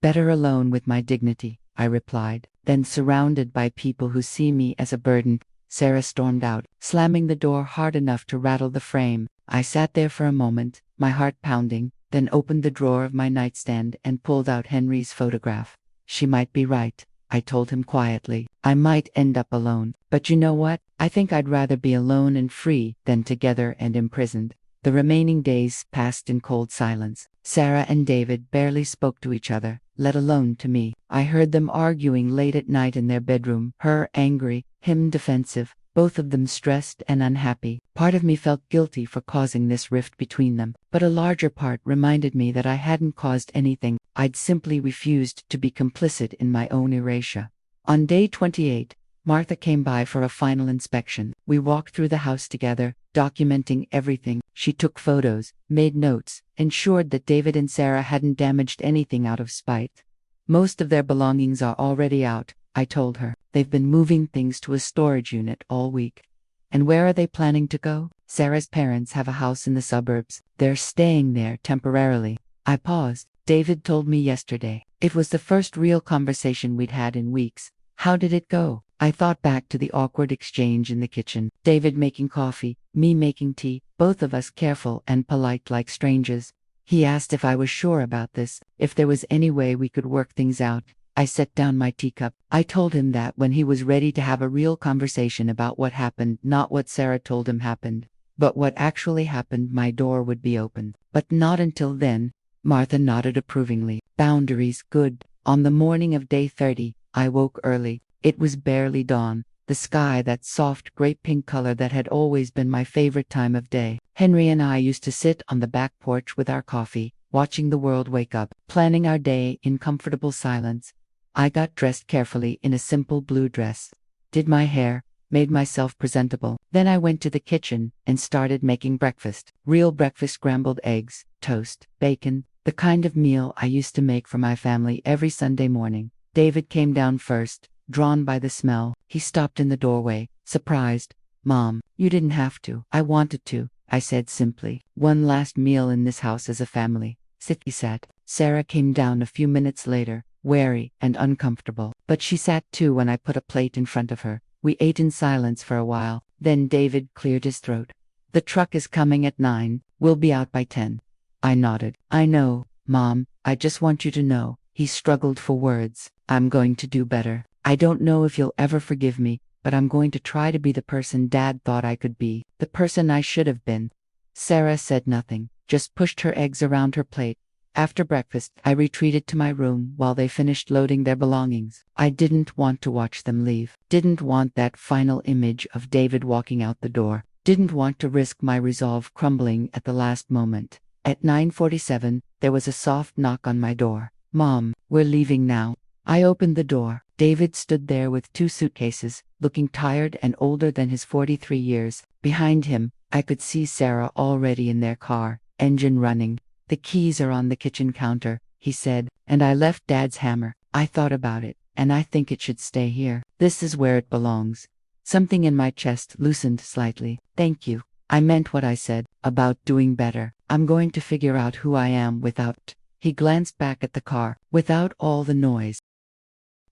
Better alone with my dignity, I replied, than surrounded by people who see me as a burden. Sarah stormed out, slamming the door hard enough to rattle the frame. I sat there for a moment, my heart pounding, then opened the drawer of my nightstand and pulled out Henry's photograph. She might be right. I told him quietly. I might end up alone. But you know what? I think I'd rather be alone and free than together and imprisoned. The remaining days passed in cold silence. Sarah and David barely spoke to each other, let alone to me. I heard them arguing late at night in their bedroom, her angry, him defensive, both of them stressed and unhappy. Part of me felt guilty for causing this rift between them, but a larger part reminded me that I hadn't caused anything. I'd simply refused to be complicit in my own erasure. On day 28, Martha came by for a final inspection. We walked through the house together, documenting everything. She took photos, made notes, ensured that David and Sarah hadn't damaged anything out of spite. Most of their belongings are already out, I told her. They've been moving things to a storage unit all week. And where are they planning to go? Sarah's parents have a house in the suburbs. They're staying there temporarily. I paused. David told me yesterday. It was the first real conversation we'd had in weeks. How did it go? I thought back to the awkward exchange in the kitchen. David making coffee, me making tea, both of us careful and polite like strangers. He asked if I was sure about this, if there was any way we could work things out. I set down my teacup. I told him that when he was ready to have a real conversation about what happened, not what Sarah told him happened, but what actually happened, my door would be open. But not until then. Martha nodded approvingly. Boundaries, good. On the morning of day 30, I woke early. It was barely dawn. The sky, that soft grape-pink color that had always been my favorite time of day. Henry and I used to sit on the back porch with our coffee, watching the world wake up, planning our day in comfortable silence. I got dressed carefully in a simple blue dress, did my hair, made myself presentable. Then I went to the kitchen and started making breakfast. Real breakfast: scrambled eggs, toast, bacon, the kind of meal I used to make for my family every Sunday morning. David came down first, drawn by the smell. He stopped in the doorway, surprised. Mom, you didn't have to. I wanted to, I said simply. One last meal in this house as a family. Sit, he sat. Sarah came down a few minutes later, wary and uncomfortable, but she sat too when I put a plate in front of her. We ate in silence for a while, then David cleared his throat. The truck is coming at 9, we'll be out by 10. I nodded. I know, Mom, I just want you to know. He struggled for words. I'm going to do better. I don't know if you'll ever forgive me, but I'm going to try to be the person Dad thought I could be, the person I should have been. Sarah said nothing, just pushed her eggs around her plate. After breakfast, I retreated to my room while they finished loading their belongings. I didn't want to watch them leave. Didn't want that final image of David walking out the door. Didn't want to risk my resolve crumbling at the last moment. At 9:47, there was a soft knock on my door. Mom, we're leaving now. I opened the door. David stood there with 2 suitcases, looking tired and older than his 43 years. Behind him, I could see Sarah already in their car, engine running. The keys are on the kitchen counter, he said, and I left Dad's hammer. I thought about it, and I think it should stay here. This is where it belongs. Something in my chest loosened slightly. Thank you. I meant what I said, about doing better. I'm going to figure out who I am without. He glanced back at the car. Without all the noise.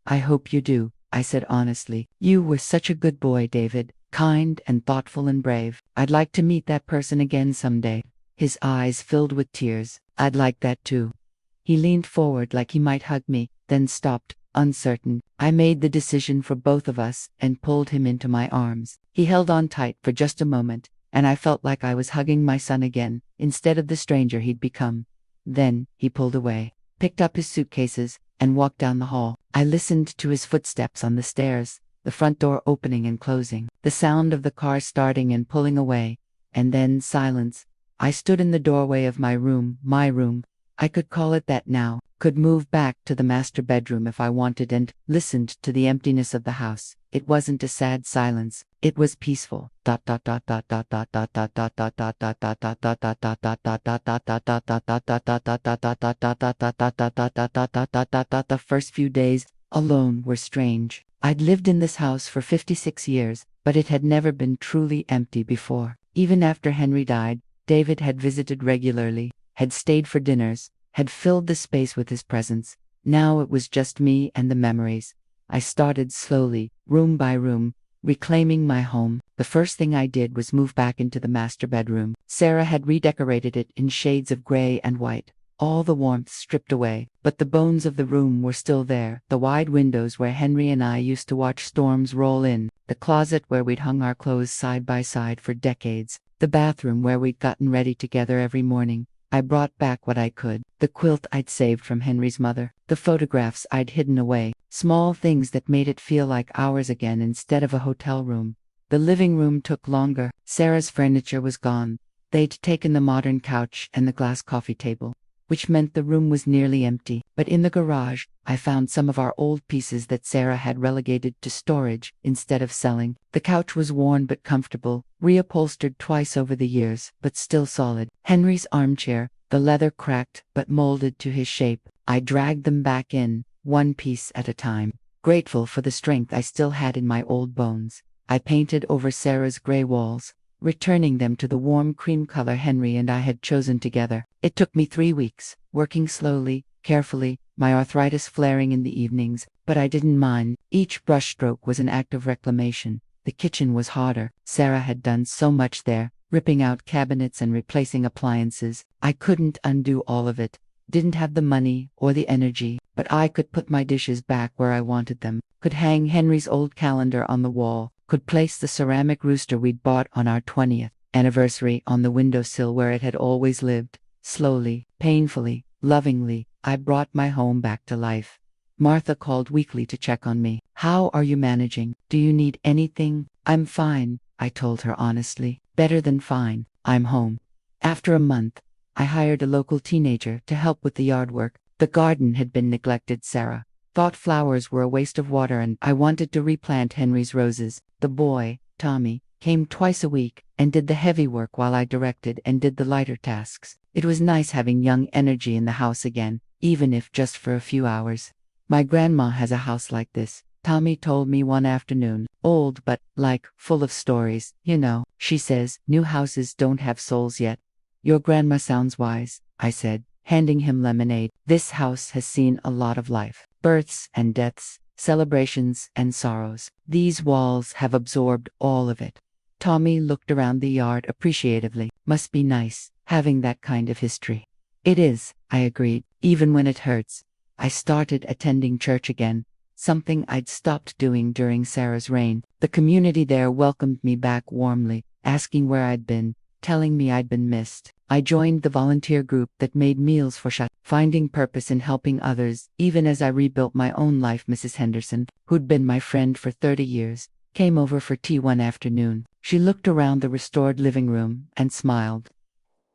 I hope you do, I said honestly. You were such a good boy, David. Kind and thoughtful and brave. I'd like to meet that person again someday. His eyes filled with tears. I'd like that too. He leaned forward like he might hug me, then stopped, uncertain. I made the decision for both of us and pulled him into my arms. He held on tight for just a moment, and I felt like I was hugging my son again, instead of the stranger he'd become. Then, he pulled away, picked up his suitcases, and walked down the hall. I listened to his footsteps on the stairs, the front door opening and closing, the sound of the car starting and pulling away, and then silence. I stood in the doorway of my room. I could call it that now, could move back to the master bedroom if I wanted, and listened to the emptiness of the house. It wasn't a sad silence. It was peaceful. The first few days, alone, were strange. I'd lived in this house for 56 years, but it had never been truly empty before. Even after Henry died, David had visited regularly, had stayed for dinners, had filled the space with his presence. Now it was just me and the memories. I started slowly, room by room, reclaiming my home. The first thing I did was move back into the master bedroom. Sarah had redecorated it in shades of gray and white. all the warmth stripped away, but the bones of the room were still there. The wide windows where Henry and I used to watch storms roll in, the closet where we'd hung our clothes side by side for decades, the bathroom where we'd gotten ready together every morning. I brought back what I could: the quilt I'd saved from Henry's mother, the photographs I'd hidden away, small things that made it feel like ours again instead of a hotel room. The living room took longer. Sarah's furniture was gone. They'd taken the modern couch and the glass coffee table, which meant the room was nearly empty. But in the garage, I found some of our old pieces that Sarah had relegated to storage instead of selling. The couch was worn but comfortable, reupholstered twice over the years, but still solid. Henry's armchair, the leather cracked but molded to his shape. I dragged them back in, one piece at a time, grateful for the strength I still had in my old bones. I painted over Sarah's gray walls, returning them to the warm cream color Henry and I had chosen together. It took me 3 weeks, working slowly, carefully, my arthritis flaring in the evenings, but I didn't mind. Each brushstroke was an act of reclamation. The kitchen was harder. Sarah had done so much there, ripping out cabinets and replacing appliances. I couldn't undo all of it, didn't have the money or the energy, but I could put my dishes back where I wanted them, could hang Henry's old calendar on the wall, could place the ceramic rooster we'd bought on our 20th anniversary on the windowsill where it had always lived. Slowly, painfully, lovingly, I brought my home back to life. Martha called weekly to check on me. "How are you managing? Do you need anything?" "I'm fine," I told her honestly. "Better than fine. I'm home." After a month, I hired a local teenager to help with the yard work. The garden had been neglected. Sarah thought flowers were a waste of water and I wanted to replant Henry's roses. The boy, Tommy, came twice a week and did the heavy work while I directed and did the lighter tasks. It was nice having young energy in the house again, even if just for a few hours. "My grandma has a house like this," Tommy told me one afternoon. "Old but, like, full of stories, you know. She says new houses don't have souls yet." "Your grandma sounds wise," I said, handing him lemonade. "This house has seen a lot of life. Births and deaths, celebrations and sorrows. These walls have absorbed all of it." Tommy looked around the yard appreciatively. "Must be nice, having that kind of history." "It is," I agreed, "even when it hurts." I started attending church again, something I'd stopped doing during Sarah's reign. The community there welcomed me back warmly, asking where I'd been, telling me I'd been missed. I joined the volunteer group that made meals for Shat, finding purpose in helping others. Even as I rebuilt my own life, Mrs. Henderson, who'd been my friend for 30 years, came over for tea one afternoon. She looked around the restored living room and smiled.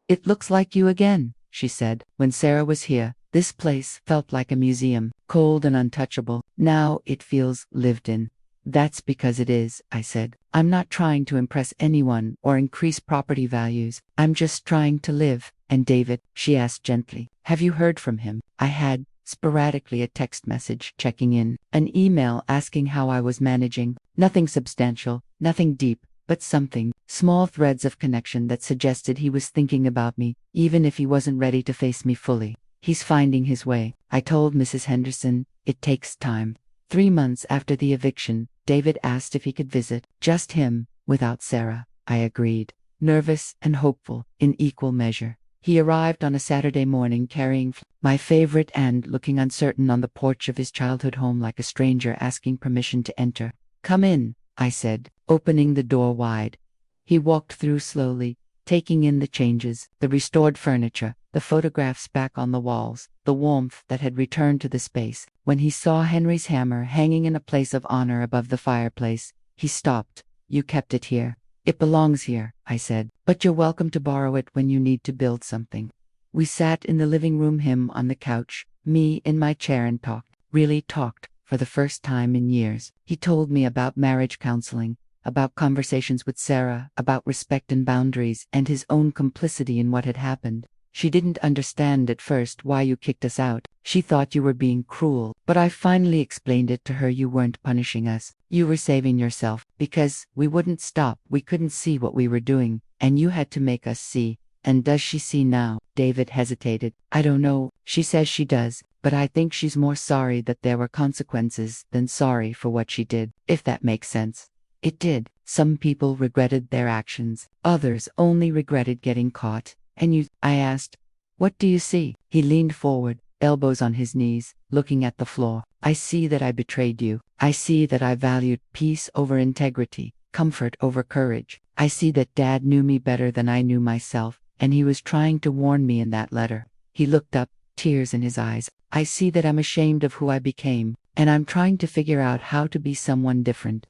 "It looks like you again," she said. "When Sarah was here, this place felt like a museum, cold and untouchable. Now it feels lived in." "That's because it is," I said. "I'm not trying to impress anyone or increase property values. I'm just trying to live." "And David?" she asked gently. "Have you heard from him?" I had, sporadically, a text message checking in, an email asking how I was managing. Nothing substantial, nothing deep, but something, small threads of connection that suggested he was thinking about me, even if he wasn't ready to face me fully. "He's finding his way," I told Mrs. Henderson. "It takes time." 3 months after the eviction, David asked if he could visit. Just him, without Sarah. I agreed, nervous and hopeful in equal measure. He arrived on a Saturday morning carrying my favorite and looking uncertain on the porch of his childhood home like a stranger asking permission to enter. "Come in," I said, opening the door wide. He walked through slowly, taking in the changes, the restored furniture, the photographs back on the walls, the warmth that had returned to the space. When he saw Henry's hammer hanging in a place of honor above the fireplace, he stopped. "You kept it here." "It belongs here," I said, "but you're welcome to borrow it when you need to build something." We sat in the living room, him on the couch, me in my chair, and talked, really talked, for the first time in years. He told me about marriage counseling, about conversations with Sarah, about respect and boundaries, and his own complicity in what had happened. "She didn't understand at first why you kicked us out. She thought you were being cruel, but I finally explained it to her. You weren't punishing us. You were saving yourself, because we wouldn't stop. We couldn't see what we were doing, and you had to make us see." "And does she see now?" David hesitated. "I don't know. She says she does, but I think she's more sorry that there were consequences than sorry for what she did, if that makes sense." It did. Some people regretted their actions. Others only regretted getting caught. "And you?" I asked. What do you see? He leaned forward, elbows on his knees, looking at the floor. I see that I betrayed you. I see that I valued peace over integrity, comfort over courage. I see that Dad knew me better than I knew myself, and he was trying to warn me in that letter. He looked up, tears in his eyes. I see that I'm ashamed of who I became, and I'm trying to figure out how to be someone different.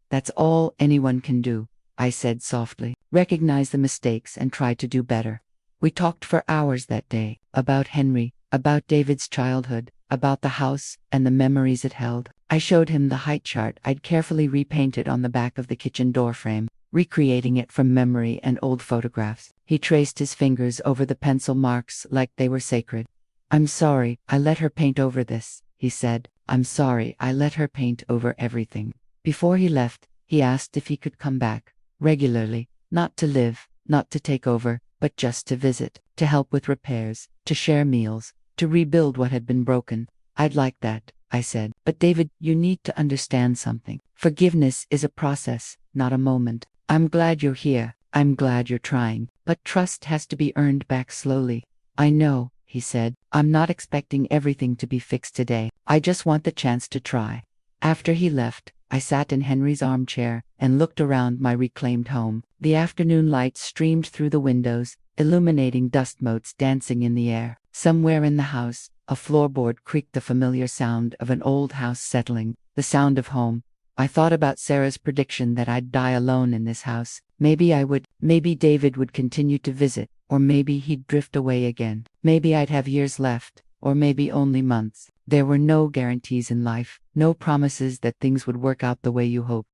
That's all anyone can do, I said softly. Recognize the mistakes and try to do better. We talked for hours that day, about Henry, about David's childhood, about the house and the memories it held. I showed him the height chart I'd carefully repainted on the back of the kitchen door frame, recreating it from memory and old photographs. He traced his fingers over the pencil marks like they were sacred. I'm sorry, I let her paint over this, he said. I'm sorry, I let her paint over everything. Before he left, he asked if he could come back regularly, not to live, not to take over, but just to visit, to help with repairs, to share meals, to rebuild what had been broken. I'd like that, I said. But David, you need to understand something. Forgiveness is a process, not a moment. I'm glad you're here. I'm glad you're trying. But trust has to be earned back slowly. I know, he said. I'm not expecting everything to be fixed today. I just want the chance to try. After he left, I sat in Henry's armchair and looked around my reclaimed home. The afternoon light streamed through the windows, illuminating dust motes dancing in the air. Somewhere in the house, a floorboard creaked, the familiar sound of an old house settling, the sound of home. I thought about Sarah's prediction that I'd die alone in this house. Maybe I would, maybe David would continue to visit, or maybe he'd drift away again. Maybe I'd have years left, or maybe only months. There were no guarantees in life, no promises that things would work out the way you hope.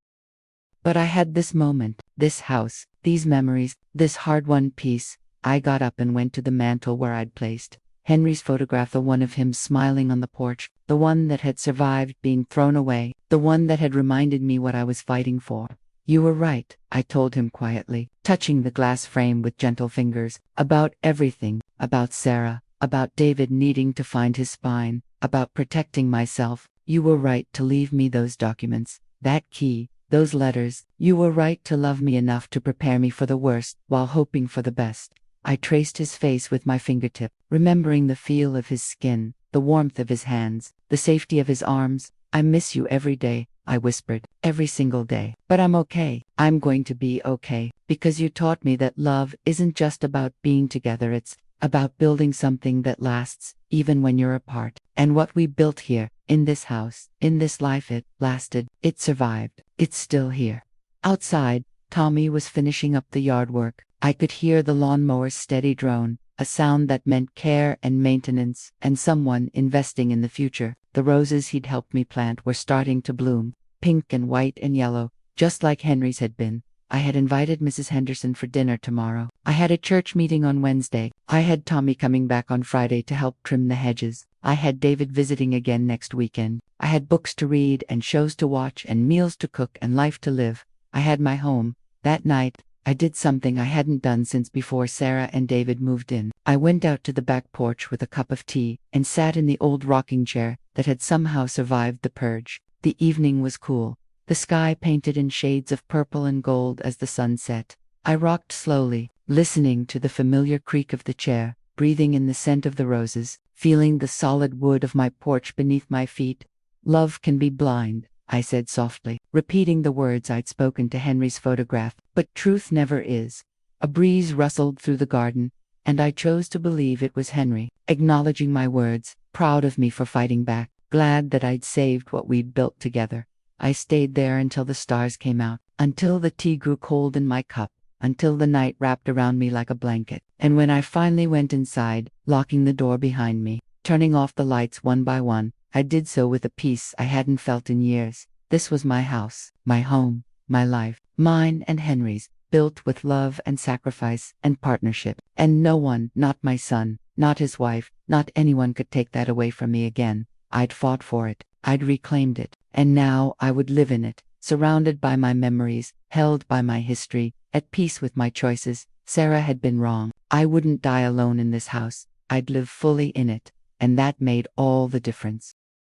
But I had this moment, this house, these memories, this hard-won peace. I got up and went to the mantel where I'd placed Henry's photograph, the one of him smiling on the porch, the one that had survived being thrown away, the one that had reminded me what I was fighting for. You were right, I told him quietly, touching the glass frame with gentle fingers, about everything, about Sarah, about David needing to find his spine, about protecting myself. You were right to leave me those documents, that key, those letters. You were right to love me enough to prepare me for the worst, while hoping for the best. I traced his face with my fingertip, remembering the feel of his skin, the warmth of his hands, the safety of his arms. I miss you every day, I whispered, every single day. But I'm okay. I'm going to be okay, because you taught me that love isn't just about being together, it's about building something that lasts, even when you're apart. And what we built here, in this house, in this life, it lasted, it survived, it's still here. Outside, Tommy was finishing up the yard work. I could hear the lawnmower's steady drone, a sound that meant care and maintenance, and someone investing in the future. The roses he'd helped me plant were starting to bloom, pink and white and yellow, just like Henry's had been. I had invited Mrs. Henderson for dinner tomorrow. I had a church meeting on Wednesday. I had Tommy coming back on Friday to help trim the hedges. I had David visiting again next weekend. I had books to read and shows to watch and meals to cook and life to live. I had my home. That night, I did something I hadn't done since before Sarah and David moved in. I went out to the back porch with a cup of tea and sat in the old rocking chair that had somehow survived the purge. The evening was cool, the sky painted in shades of purple and gold as the sun set. I rocked slowly, listening to the familiar creak of the chair, breathing in the scent of the roses, feeling the solid wood of my porch beneath my feet. Love can be blind, I said softly, repeating the words I'd spoken to Henry's photograph, but truth never is. A breeze rustled through the garden, and I chose to believe it was Henry, acknowledging my words, proud of me for fighting back, glad that I'd saved what we'd built together. I stayed there until the stars came out, until the tea grew cold in my cup, until the night wrapped around me like a blanket. And when I finally went inside, locking the door behind me, turning off the lights one by one, I did so with a peace I hadn't felt in years. This was my house, my home, my life, mine and Henry's, built with love and sacrifice and partnership. And no one, not my son, not his wife, not anyone could take that away from me again. I'd fought for it. I'd reclaimed it. And now I would live in it, surrounded by my memories, held by my history, at peace with my choices. Sarah had been wrong. I wouldn't die alone in this house. I'd live fully in it. And that made all the difference.